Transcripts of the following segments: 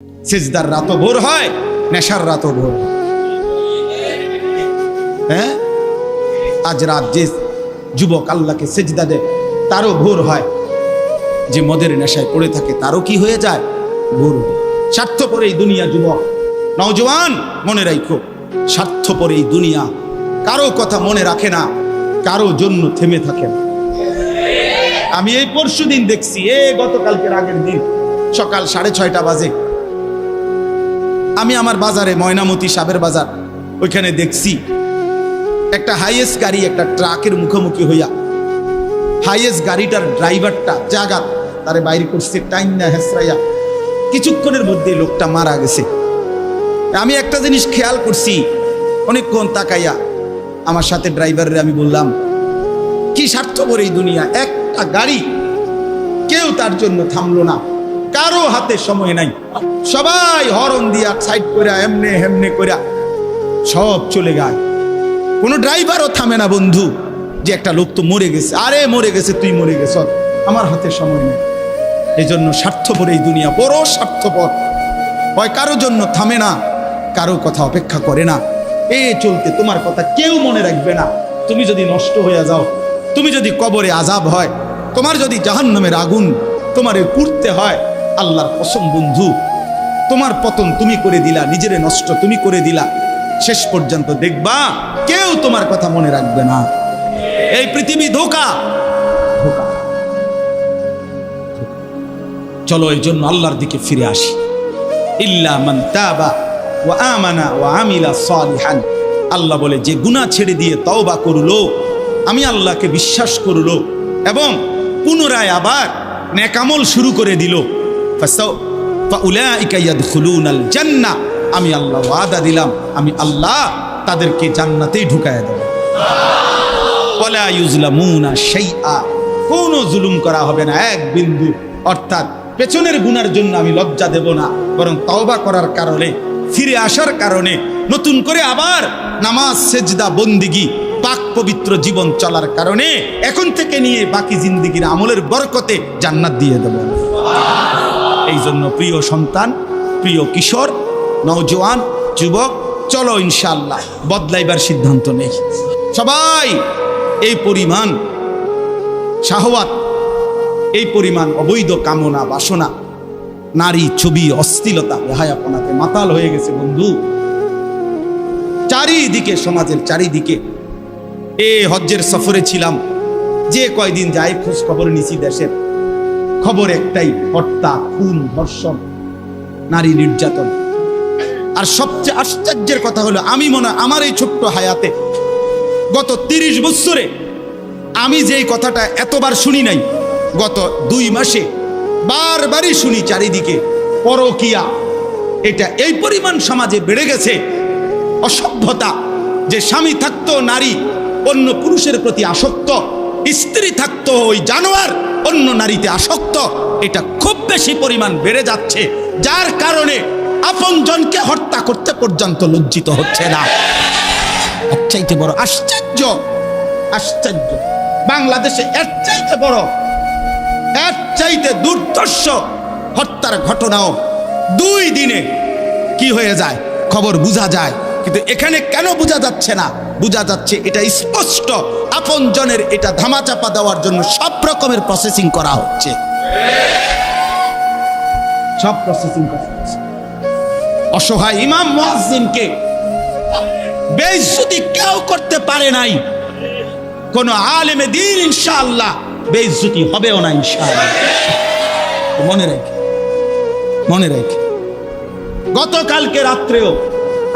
সিজদার রাতও ভোর হয়, নেশার রাতও ভোর হয়। হ্যাঁ, আজ রাত যে যুবক আল্লাহকে সিজদা দেয় তারও ভোর হয়, যে মদের নেশায় পড়ে থাকে তারও কি হয়ে যায়, ভোর হয়। স্বার্থপর এই দুনিয়া যুবক, নওজওয়ান মনে রাখো, স্বার্থপর এই দুনিয়া কারো কথা মনে রাখে না, কারো জন্য থেমে থাকে না। আমি এই পরশুদিন দেখছি, গতকালকের আগের দিন সকাল 6:30 বাজে আমি আমার বাজারে, ময়নামতি সাবের বাজার, ওইখানে দেখছি একটা হাইয়েস্ট গাড়ি একটা ট্রাকের মুখোমুখি হইয়া, হাইয়েস্ট গাড়িটার ড্রাইভারটা জাগাত তারে বাইরে করছে টাইম না হেসরাইয়া, কিছুক্ষণের মধ্যে লোকটা মারা গেছে। আমি একটা জিনিস খেয়াল করছি, অনেকক্ষণ তাকাইয়া আমার সাথে ড্রাইভারের আমি বললাম, কি স্বার্থপর এই দুনিয়া, একটা গাড়ি কেউ তার জন্য থামলো না, কারো হাতে সময় নাই, সবাই হরন দিয়া সাইড করে এমনে হেমনে করে সব চলে যায়, কোনো ড্রাইভারও থামে না বন্ধু, যে একটা লোক তো মরে গেছে, আরে মরে গেছে, তুই মরে গেছ, আমার হাতে সময় নেই। এই জন্য স্বার্থপর এই দুনিয়া, বড় স্বার্থপর, হয় কারো জন্য থামে না, কারো কথা অপেক্ষা করে না। চলতে তোমার কথা কেউ মনে রাখবে না। তুমি যদি নষ্ট হয়ে যাও, তুমি যদি কবরে আযাব হয়, তোমার যদি জাহান্নামের আগুন তোমারে পুড়তে হয়, আল্লাহর কসম বন্ধু, তোমার পতন তুমি করে দিলা, নিজেরে নষ্ট তুমি করে দিলা, শেষ পর্যন্ত দেখবা কেউ তোমার কথা মনে রাখবে না। এই পৃথিবী ধোঁকা, ধোঁকা। চলো এই জন্য আল্লাহর দিকে ফিরে আসি। ইল্লা মান তাবা ওয়া আমানা ওয়া আমিলা সালিহান, আল্লাহ বলে যে গুনাহ ছেড়ে দিয়ে তওবা করলো, আমি আল্লাহকে বিশ্বাস করলো এবং পুনরায় আবার নেক আমল শুরু করে দিল, ফাউলাইকা ইয়াদখুলুনাল জান্নাহ, আমি আল্লাহ ওয়াদা দিলাম, আমি আল্লাহ তাদেরকে জান্নাতেই ঢুকায়া দেব। ওয়ালা ইউজলামুনা শাইআ, কোনো জুলুম করা হবে না এক বিন্দু। অর্থাৎ পেছনের গুনার জন্য আমি লজ্জা দেব না, বরং তওবা করার কারণে, ফিরে আসার কারণে, নতুন করে আবার নামাজ সেজদা বন্দিগি পাক পবিত্র জীবন চলার কারণে এখন থেকে নিয়ে বাকি জিন্দেগির আমলের বরকতে জান্নাত দিয়ে দেব। এই জন্য প্রিয় সন্তান, প্রিয় কিশোর, নওজওয়ান, যুবক, চলো ইনশাআল্লাহ বদলাইবার সিদ্ধান্ত নেই। সবাই এই পরিমাণ শাহওয়াত, এই পরিমাণ অবৈধ কামনা বাসনা, নারী ছবি, অশ্লীলতা, বেহায়াপনাতে মাতাল হয়ে গেছে বন্ধু চারিদিকে, সমাজের চারিদিকে। হজ্জের সফরে ছিলাম, যে কয়দিন যাই খোঁজ খবর নিছি, দেশের খবর একটাই, হত্যা, খুন, ধর্ষণ, নারী নির্যাতন। আর সবচেয়ে আশ্চর্যের কথা হলো, আমি মনে হয় আমার এই ছোট্ট হায়াতে গত 30 বছরে আমি যেই কথাটা এতবার শুনি নাই, গত 2 মাসে বারবারই শুনি চারিদিকে পরকিয়া। এটা এই পরিমাণ সমাজে বেড়ে গেছে, অসভ্যতা, যে স্বামী থাকতো নারী অন্য পুরুষের প্রতি আসক্ত, স্ত্রী থাকতো ওই জানোয়ার অন্য নারীতে আসক্ত, এটা খুব বেশি পরিমাণ বেড়ে যাচ্ছে, যার কারণে আপনজনকে হত্যা করতে পর্যন্ত লজ্জিত হচ্ছে না। এর চাইতে বড় আশ্চর্য, আশ্চর্য বাংলাদেশে এর চাইতে বড়, এর চাইতে দুর্ধর্ষ হত্যার ঘটনাও 2 দিনে কি হয়ে যায় খবর বোঝা যায়। কিন্তু এখানে কেন বোঝা যাচ্ছে না? বোঝা যাচ্ছে এটা স্পষ্ট, আপনজনের এটা ধামাচাপা দেওয়ার জন্য সব রকমের প্রসেসিং করা হচ্ছে, সব প্রসেসিং করা হচ্ছে। অসহায় ইমাম মুয়াজ্জিনকে বেইজ্জতি কেউ করতে পারে নাই, কোন আলেমে দ্বীন ইনশাআল্লাহ বেইজ্জতি হবেও না ইনশাআল্লাহ। মনে রেখে, মনে রেখে, গতকালকে রাত্রেও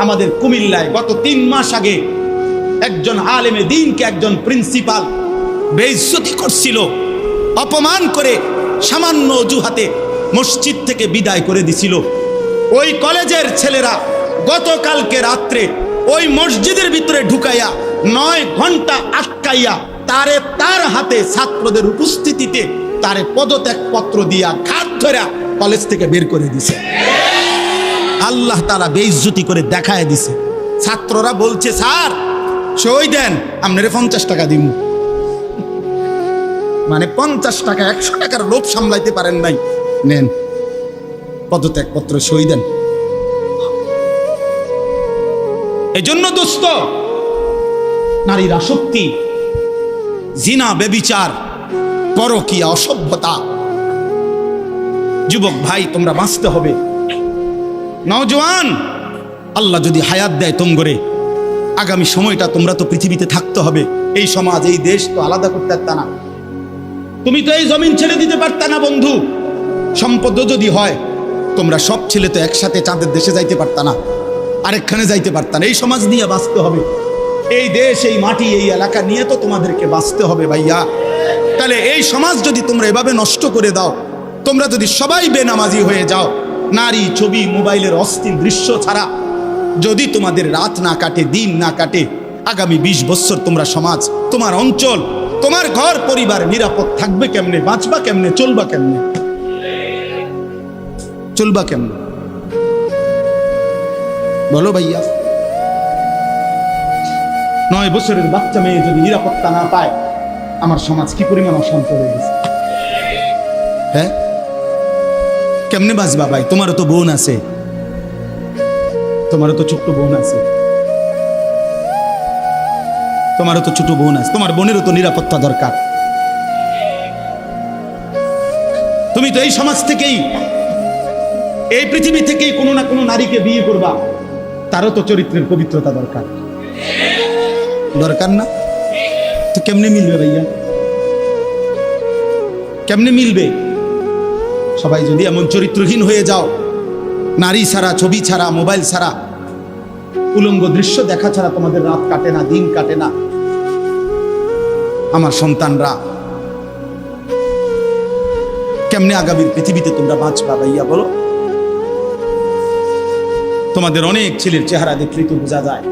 আমাদের কুমিল্লায় গত 3 মাস আগে একজন আলেমে দ্বীনকে একজন প্রিন্সিপাল বেইজ্জতি করছিল, অপমান করে সামান্য অজুহাতে মসজিদ থেকে বিদায় করে দিছিল। ওই কলেজের ছেলেরা গতকালকে রাত্রে ওই মসজিদের ভিতরে ঢুকাইয়া 9 ঘন্টা আটকাইয়া তারে, তার হাতে ছাত্রদের উপস্থিতিতে তারে পদত্যাগ পত্র দিয়া ঘাট ধরে কলেজ থেকে বের করে দিছে। আল্লাহ তাআলা বেইজ্জতি করে দেখায় দিছে। ছাত্ররা বলছে, স্যার সই দেন, আপনারে 50 টাকা দিব। মানে 50 টাকা, 100 টাকার লোভ সামলাইতে পারেন নাই, নেন। পদত্যাগপত্র সই দেন। এই জন্য দোস্ত, নারীর আসক্তি, জিনা, ব্যভিচার, পরকীয়া, অসভ্যতা, যুবক ভাই তোমরা বাঁচতে হবে। নওজোয়ান, আল্লাহ যদি হায়াত দেয় তোমরে, আগামী সময়টা তোমরা তো পৃথিবীতে থাকতে হবে। এই সমাজ, এই দেশ তো আলাদা করতে পারতা না। তুমি তো এই জমিন ছেড়ে দিতে পারতা না বন্ধু। সম্পদ যদি হয়, তোমরা সব ছেলে তো একসাথে চাঁদের দেশে যাইতে পারতা না, আরেকখানে যাইতে পারতা না। এই সমাজ নিয়ে বাঁচতে হবে। এই দেশ, এই মাটি, এই এলাকা নিয়ে তো তোমাদেরকে বাঁচতে হবে ভাইয়া। তাহলে এই সমাজ যদি তোমরা এভাবে নষ্ট করে দাও, তোমরা যদি সবাই বেনামাজি হয়ে যাও, নারী, ছবি, মোবাইলের অস্থির দৃশ্য ছাড়া যদি তোমাদের রাত না কাটে, দিন না কাটে, আগামী 20 বছর তোমরা সমাজ, তোমার অঞ্চল, তোমার ঘর পরিবার নিরাপদ থাকবে কেমনে? বাঁচবা কেমনে? চলবা কেমনে? চলবা কেমনে বলো ভাইয়া? 9 বছরের বাচ্চা মেয়ে যদি নিরাপত্তা না পায়, আমার সমাজ কি পরিমাণ অশান্ত হয়ে গেছে। হ্যাঁ, কেমনে বাঁচবা ভাই? তোমারও তো বোন আছে, তোমারও তো ছোট্ট বোন আছে, তোমারও তো ছোট বোন আছে, তোমার বোনেরও তো নিরাপত্তা দরকার। তুমি তো এই সমাজ থেকেই, এই পৃথিবী থেকেই কোনো না কোনো নারীকে বিয়ে করবা, তারও তো চরিত্রের পবিত্রতা দরকার, দরকার না? তো কেমনে মিলবে ভাইয়া? কেমনে মিলবে? সবাই যদি এমন চরিত্রহীন হয়ে যাও, নারী ছাড়া, ছবি ছাড়া, মোবাইল ছাড়া, উলঙ্গ দৃশ্য দেখা ছাড়া তোমাদের রাত কাটে না, দিন কাটে না, আমার সন্তানরা কেমনে আগামীর পৃথিবীতে তোমরা বাঁচবা ভাইয়া বলো? তোমাদের অনেক ছেলের চেহারা দেখলেই তো বোঝা যায়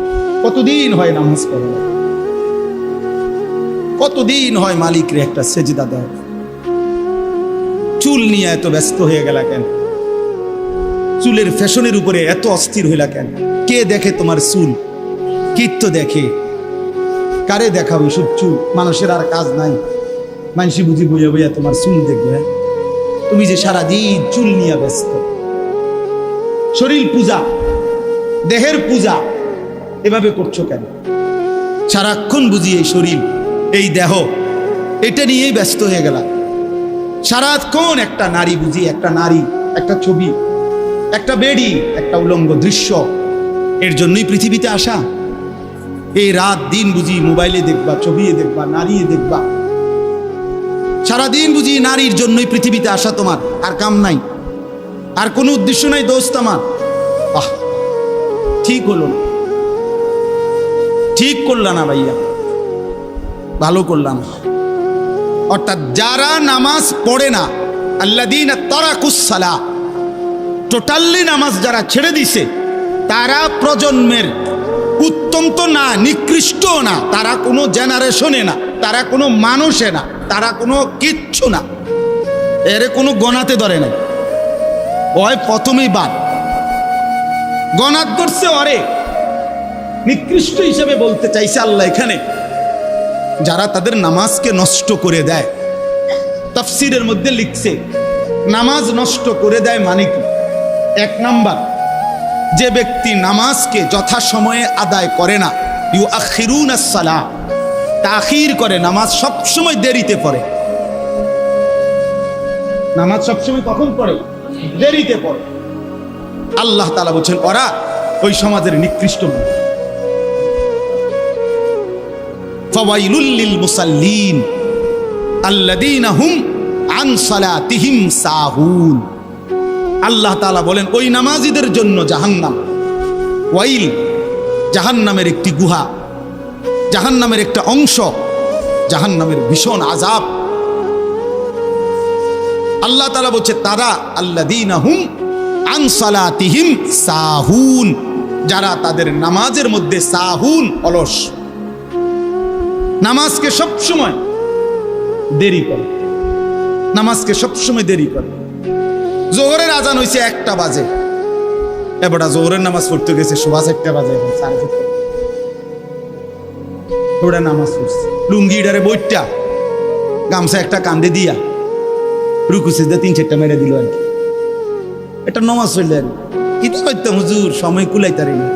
কতদিন হয় নামাজ পড়ে, কতদিন হয় মালিকরে একটা সেজদা দেয়। চুল নিয়ে এত ব্যস্ত হয়ে গেলা কেন? চুলের ফ্যাশনের উপরে এত অস্থির হইলা কেন? কে দেখে তোমার চুল? কীর্ত দেখে? কারে দেখাবো এসব চুল? মানুষের আর কাজ নাই, মানুষই বুঝি বইয়া বইয়া তোমার চুল দেখবে। তুমি যে সারাদিন চুল নিয়ে ব্যস্ত, শরীর পূজা, দেহের পূজা এভাবে করছো কেন? সারাক্ষণ বুঝি এই শরীর, এই দেহ, এটা নিয়েই ব্যস্ত হয়ে গেলা। সারাক্ষণ একটা নারী বুঝি, একটা নারী, একটা ছবি, একটা বেডি, একটা উলঙ্গ দৃশ্য, এর জন্যই পৃথিবীতে আসা। এই রাত দিন বুঝি মোবাইলে দেখবা, ছবি দেখবা, নারী দেখবা, সারাদিন বুঝি নারীর জন্যই পৃথিবীতে আসা। তোমার আর কাম নাই, আর কোনো উদ্দেশ্য নাই দোস্ত আমার। ঠিক হলো না, ঠিক করলা না ভাইয়া, ভালো করলাম। অর্থাৎ যারা নামাজ পড়ে না, আল্লাযীনা তারাকুস সালাহ, টোটালি নামাজ যারা ছেড়ে দিছে, তারা প্রজন্মের উত্তম তো না, নিকৃষ্ট না, তারা কোনো জেনারেশনে না, তারা কোনো মানুষে না, তারা কোনো কিচ্ছু না, এর কোনো গণাতে ধরে নাই। ওই প্রথমেই বাদ গণাত করছে, অরে নিকৃষ্ট হিসেবে বলতে চাইছে আল্লাহ এখানে যারা তাদের নামাজকে নষ্ট করে দেয়। তাফসীরের মধ্যে লিখছে নামাজ নষ্ট করে দেয় মানে কি? 1 নাম্বার, যে ব্যক্তি নামাজকে যথাসময়ে আদায় করে না, ইউআখিরুনাস সালাহ, তাখির করে, নামাজ সবসময় দেরিতে পড়ে। নামাজ সবসময় কখন পড়ে? দেরিতে পড়ে। আল্লাহ তাআলা বলছেন ওরা ওই সমাজের নিকৃষ্ট মানুষ। ফাওয়াইলুল লিল মুসাল্লিন আল্লাযীনা হুম আন সালাতিহিম সাহুন। আল্লাহ তাআলা বলেন ওই নামাজীদের জন্য জাহান্নাম। ওয়াইল, জাহান্নামের একটি গুহা, জাহান্নামের একটা অংশ, জাহান্নামের ভীষণ আযাব। আল্লাহ তাআলা বলছে তারা আল্লাযীনা হুম আন সালাতিহিম সাহুন, যারা তাদের নামাজের মধ্যে সাহুন, অলস, নামাজকে সবসময় দেরি করে, নামাজকে সবসময় দেরি করে। জোহরের আজান হইছে 1টা বাজে, এবারে জোহরের নামাজ পড়তে গেছে 1:15 বাজে, এখন 4:30 ওরা নামাজ পড়ছে লুঙ্গিটারে বইটা, গামছা একটা কান্দে দিয়া, রুকু সিজদা 3-4টা মেরে দিল আর কি। এটা নমাজ হইলে আর কি তো করতাম হুজুর, সময় কুলাইতারি না।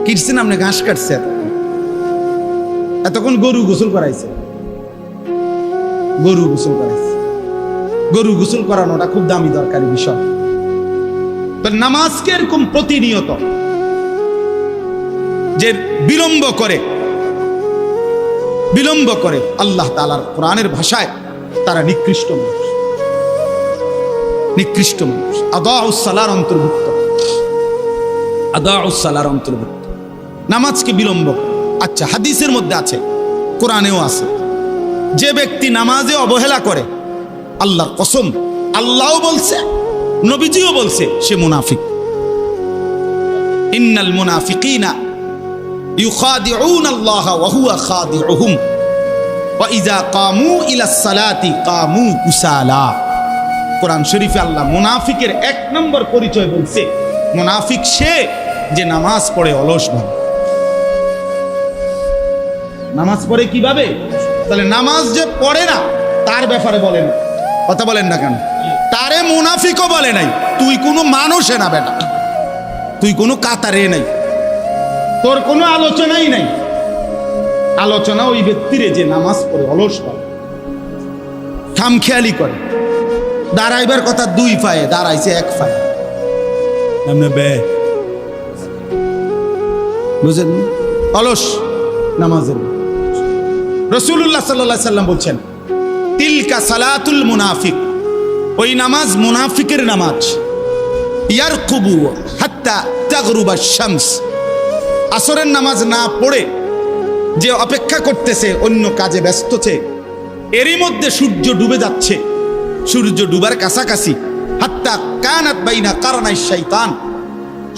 কিটছেন আপনি, ঘাস কাটছে, এতক্ষণ গরু গোসল করাইছে, গরু গোসল করাইছে। গরু গোসল করানোটা খুব দামি দরকারি বিষয়। নামাজকে এরকম প্রতিনিয়ত যে বিলম্ব করে আল্লাহ তাআলার কোরআনের ভাষায় তারা নিকৃষ্ট মানুষ, নিকৃষ্ট মানুষ। আদাউস সালার অন্তর্ভুক্ত, আদাউস সালার অন্তর্ভুক্ত নামাজকে বিলম্ব। আচ্ছা, হাদিসের মধ্যে আছে, কোরআনেও আছে, যে ব্যক্তি নামাজে অবহেলা করে, আল্লাহর কসম, আল্লাহও বলছে, নবীজিও বলছে, সে মুনাফিক। ইন্নাল মুনাফিকিনা ইউখাদিউনা আল্লাহ ওয়া হুয়া খাদিউহুম ওয়া ইযা কামু ইলাস সালাতি কামু কুসালা। কোরআন শরীফে আল্লাহ মুনাফিকের এক নম্বর পরিচয় বলছে, মুনাফিক সে যে নামাজ পড়ে অলসভাবে। নামাজ পড়ে কিভাবে? তাহলে নামাজ যে পড়ে না তার ব্যাপারে বলেন, কথা বলেন না কেন? তারে মুনাফিকও বলে নাই। তুই কোনো মানুষে না বেটা, তুই কোনো কাতারে নাই, তোর কোনো আলোচনাই নাই। আলোচনা ওই ব্যক্তিরে যে নামাজ পড়ে অলসভাবে, খামখেয়ালি করে। দাঁড়াইবার কথা দুই পায়ে, দাঁড়াইছে এক পায়ে, বুঝেন? অলস নামাজের। রাসূলুল্লাহ সাল্লাল্লাহু আলাইহি সাল্লাম বলছেন, তিলকা সালাতুল মুনাফিক, ওই নামাজ মুনাফিকের নামাজ। ইয়ারকুবু হাত্তা তাগরুবা শামস, আসরের নামাজ না পড়ে যে অপেক্ষা করতেছে, অন্য কাজে ব্যস্তছে, এরই মধ্যে সূর্য ডুবে যাচ্ছে, সূর্য ডুবার কাছাকাছি। হাত্তা কানাত বাইনা কারনাই শয়তান,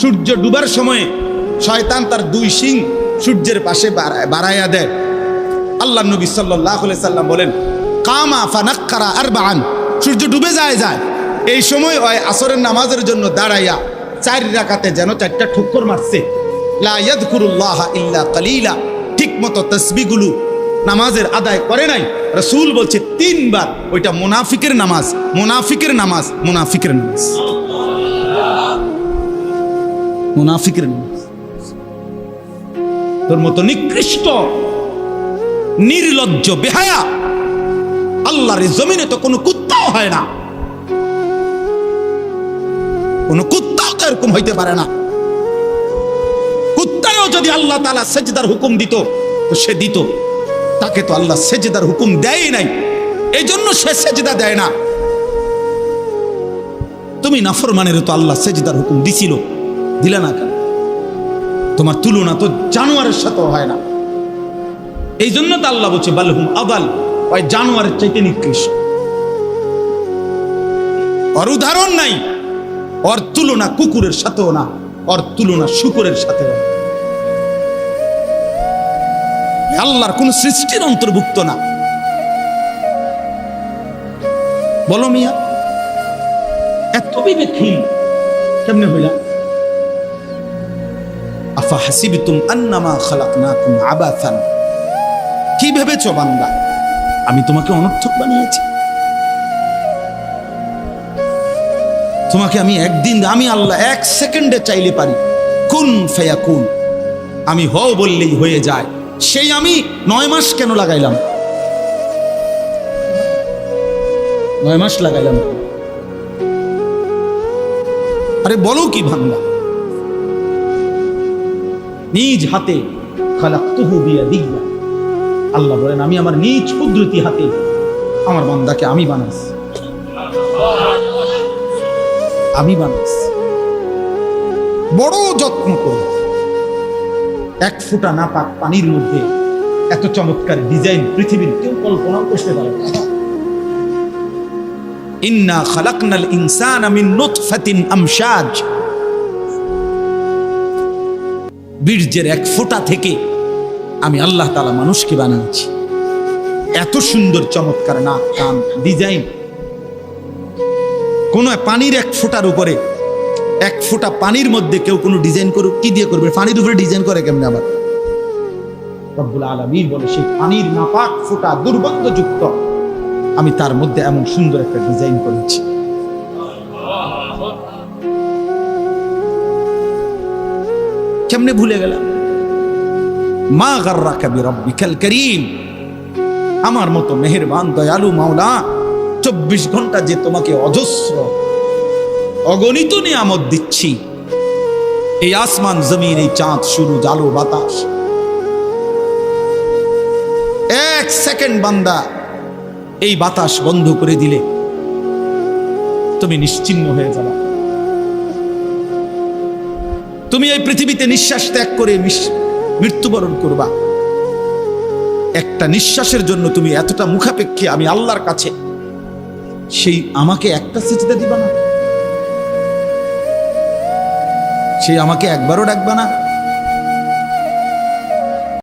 সূর্য ডুবার সময়ে শয়তান তার দুই শিং সূর্যের পাশে বাড়াইয়া দেয়। আল্লাহ নবী সাল্লাল্লাহু আলাইহি সাল্লাম বলেন, কামা ফানাক্কারা আরবাআন, সূর্য ডুবে যায়, এই সময় ওই আসরের নামাজের জন্য দাঁড়াইয়া 4 রাকাতে যেন 4টা ঠুক্কর মারছে। লা ইয়াযকুরুল্লাহ ইল্লা কালিলা, ঠিক মতো তাসবিহগুলো নামাজের আদায় করে নাই। রাসূল বলছে 3 বার, ওইটা মুনাফিকের নামাজ, মুনাফিকের নামাজ, মুনাফিকের নামাজ, মুনাফিকের নামাজ। তোর মতো নিকৃষ্ট নির্লজ্জ বেহায়া আল্লাহর জমিনে তো কোনো কুত্তাও হয় না, কোনো কুত্তাও তো এরকম হইতে পারে না। কুত্তাও যদি আল্লাহ তাআলা সেজদার হুকুম দিত তো সে দিত, তাকে তো আল্লাহ সেজদার হুকুম দেয় নাই, এই জন্য সে সেজদা দেয় না। তুমি নাফরমানের তো আল্লাহ সেজদার হুকুম দিছিল, দিলা না কেন? তোমার তুলনা তো জানোয়ারের সাথেও হয় না। এই জন্য তো আল্লাহ বলছে বালহুম আদাল, ওই জানোয়ারের চাইতে নিকৃষ্ট। ওর উদাহরণ নাই, ওর তুলনা কুকুরের সাথেও না, ওর তুলনা শুকরের সাথেও না। আল্লাহর কোন সৃষ্টির অন্তর্ভুক্ত না। বলো মিয়া, এত বিবেকহীন কেমনে হইলা? আফা হাসিবতুম আন্নামা খালাকনাকুম আবাসান, কি ভেবেছো বান্দা আমি তোমাকে অনর্থক বানিয়েছি? তোমাকে আমি একদিন, আমি আল্লাহ 1 সেকেন্ডে চাইলে পারি, কুন ফায়াকুন, আমি হও বললেই হয়ে যায়। সেই আমি 9 মাস কেন লাগাইলাম? 9 মাস লাগাইলাম। আরে বলো কি বান্দা, নিজ হাতে খালাকতুহু বিয়াদিয়া, আল্লাহ বলেন আমি আমার নিজ কুদরতি হাতে আমার বান্দাকে আমি বানাইছি, আমি বানাইছি। বড় যত্ন করে 1 ফোঁটা নাপাক পানির মধ্যে এত চমৎকার ডিজাইন পৃথিবীর কেউ কল্পনাও করতে পারে না। ইন্না খালাকনাল ইনসানা মিন নুতফাতিন আমশাজ, বীর্যের 1 ফোঁটা থেকে আমি আল্লাহ তাআলা মানুষকে বানিয়েছি। এত সুন্দর চমৎকার নাক কান ডিজাইন। কোন পানির 1 ফোঁটার উপরে, 1 ফোঁটা পানির মধ্যে কেউ কোনো ডিজাইন করুক, কি দিয়ে করবে? পানির উপরে ডিজাইন করে কেমনে? আবার রব্বুল আলামিন বলে সেই পানির নাপাক ফোঁটা দুর্গন্ধযুক্ত, আমি তার মধ্যে এমন সুন্দর একটা ডিজাইন করেছি। কেমনে ভুলে গেলাম? মা গাররাকা বিরাব্বিকাল কারীম, আমার মতো মেহেরবান দয়ালু মাওলা 24 ঘন্টা যে তোমাকে অজস্র অগণিত নিয়ামত দিচ্ছি, এই আসমান জমিন, এই চাঁদ সূরজ আলো বাতাস, 1 সেকেন্ড বান্দা এই বাতাস বন্ধ করে দিলে তুমি নিশ্চিহ্ন হয়ে যাবে। তুমি এই পৃথিবীতে নিঃশ্বাস ত্যাগ করে মৃত্যুবরণ করবা। একটা নিঃশ্বাসের জন্য তুমি এতটা মুখাপেক্ষী আমি আল্লাহর কাছে, সেই আমাকে একটা সিজদা দিবা না? সেই আমাকে একবারও ডাকবা না?